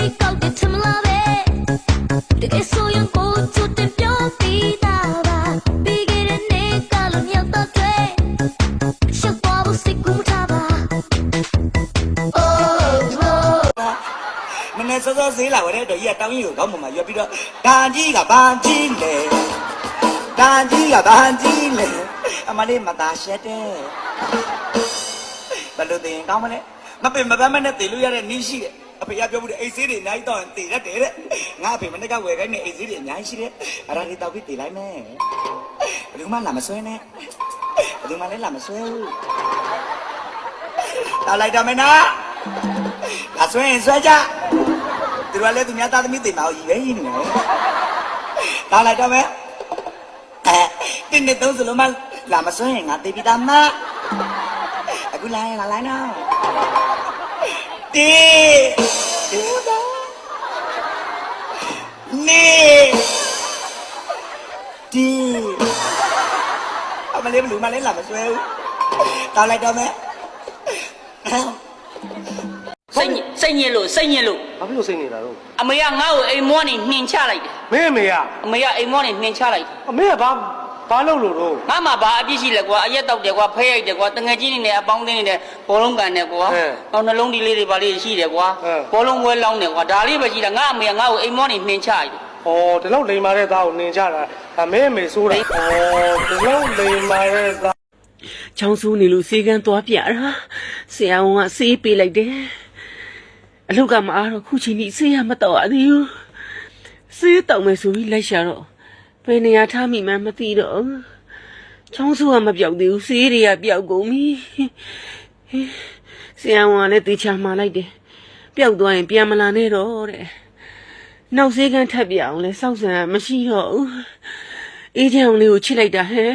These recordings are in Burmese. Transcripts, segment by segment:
ကောက်တဲ့ထမလာပဲတကယ်ဆိုရင်ကိုချွတ်တဲ့ပြောပြီးသားပါပြီးခဲ့တဲ့နေ့ကလုံးမြောက်တော့တွေ့ရှောက်သွားဖို့စိတ်ကူးထားပါ မနေ့စောစောဈေးလာဝဲတဲ့တော့ကြီးကတောင်းကြီးကိုခေါင်းပေါ်မှာရွက်ပြီးတော့ဒါကြီးကဘာကြီးလဲဒါကြီးကဘာကြီးလဲအမလေးမသားရှက်တဲ့ဘယ်လိုတင်ကောင်းမလဲမပင်မပန်းမနဲ့တည်လို့ရတဲ့နည်းရှိတယ်အဖေကပြောဘူးတဲ့အိတ်ဆေးတွေအများကြီးတော့တည်ရတယ်တဲ့ငါအဖေမနေ့ကဝယ်ခိုင်းတဲ့အိတ်ဆေးတွေအများကြီးရှိတယ်အဲ့ဒါလေးတောက်ပြီးတည်လိုက်မယ်ဘယ်သူမှလာမဆွဲနဲ့ဘယ်သူမှလည်းလာမဆွဲဘူးတောက်လိုက်တော့မယ်နော်လာဆွဲရင်ဆွဲကြသူတို့ကလည်းသူများသားသမီးတင်ပါအောင်ရည်ပဲရည်နေတယ်တောက်လိုက်တော့မယ်တင်းနေသုံးစလုံးမလာမဆွဲရင်ငါတေးပြီးသားမအခုလာရင်လာလိုက်နော်တေးနေတေးအမလေးဘလူးမလေးလာမဆွဲဘူးတောက်လိုက်တော့မယ်စိတ်ညစ်လို့ဘာဖြစ်လို့စိတ်နေတာတော့အမေကငါ့ကိုအိမ်မောနေနှင်ချလိုက်တယ်မင်းအမေက အမေကအိမ်မောနေနှင်ချလိုက်တယ်အမေကဘာလုပ်လို့တော့ငါမှဘာအပြစ်ရှိလဲကွာအရက်တောက်တယ်ကွာဖဲရိုက်တယ်ကွာတငယ်ချင်းတွေနဲ့အပေါင်းအသင်းတွေနဲ့ဘောလုံးကန်တယ်ကွာနောက်နှလုံးဒီလေးတွေပါလေးရှိတယ်ကွာဘောလုံးဝဲလောင်းတယ်ကွာဒါလေးပဲရှိတာငါအမေကငါ့ကိုအိမ်မောနေနှင်ချလိုက်တယ်ဒီလောက်လိမ်မာတဲ့သားကိုနှင်ချတာဒါမင်းအမေဆိုးတာဒီလောက်လိမ်မာတဲ့သားချောင်းဆိုးနေလို့စေကန်းသွားပြတာဆရာဝန်ကဆေးပေးလိုက်တယ်အလုတ်ကမအားတော့ခုချိန်ကြီးဆေးရမတော့ရသေးဘူးဆေးတောက်မယ်ဆိုပြီးလိုက်ရှာတော့ဘယ်နေရာထားမိမှမသိတော့ချောင်းဆိုးကမပြောက်သေးဘူးဆေးတွေကပြောက်ကုန်ပြီဆရာဝန်ကလည်းတေချာမှာလိုက်တယ်ပျောက်သွားရင်ပြန်မလာနဲ့တော့တဲ့နောက်ဆေးကန်းထပ်ပြအောင်လဲစောက်ဆံမရှိတော့ဘူးအေးချောင်းလေးကိုချစ်လိုက်တာဟဲ့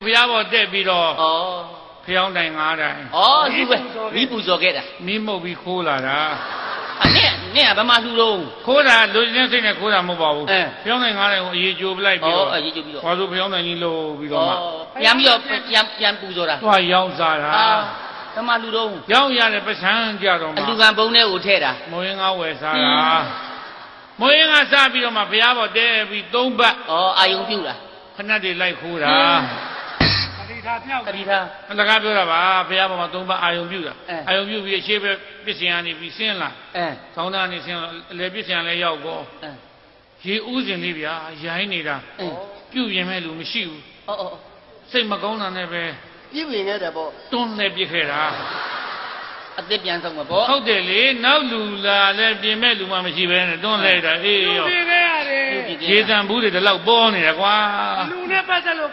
ဘုရားပေါ်တက်ပြီးတော့ဖျောင်းတိုင်9တိုင်သူပဲမိပူဇော်ခဲ့တာမီးမှုတ်ပြီးခိုးလာတာနင့်ကဘယ်မှာလှူတော့ခိုးတာလူချင်းစိတ်နဲ့ခိုးတာမဟုတ်ပါဘူးဖျောင်းတိုင်9တိုင်ကိုအေးကြိုပလိုက်ပြီးတော့အေးကြိုပြီးတော့ဘာလို့ဖျောင်းတိုင်ကြီးလို့ပြီးတော့မှပြန်ပြီးတော့ပြန်ပူဇော်တာသွားရောင်းစားတာဘယ်မှာလှူတော့ရောင်းရတဲ့ပစံကြတော့မှအလူကံဘုံထဲကိုထည့်တာမွေးငါဝယ်စားတာမွေးငါစားပြီးတော့မှဘုရားပေါ်တဲပြီး3ဘတ်အာယုံပြူတာခဏတည်းလိုက်ခိုးတာတတိထားအလကားပြောတာပါဘုရားပေါ်မှာ3ဘတ်အာယုံပြူတာအာယုံပြူပြီးအရှိပဲပစ္စယံနေပြီးဆင်းလာဆောင်းသားနေဆင်းအလေပစ္စယံလည်းရောက်တော့ရေဥစဉ်လေးဗျာရိုင်းနေတာပြုတ်ရင်မဲ့လူမရှိဘူးစိတ်မကောင်းတာနဲ့ပဲပြုတ်ရင်ရတယ်ပေါ့တွန်းလဲပြစ်ခဲ့တာအသက်ပြန်ဆုံးမှာပေါ့ဟုတ်တယ်လေနောက်လူလာလဲပြင်မဲ့လူမှမရှိပဲနဲ့တွန်းလဲတာအေးရောပြင်ခဲ့ရတယ်ရေတံဘူးတွေဒီလောက်ပေါ်နေတာကွာလူနဲ့ပတ်သက်လို့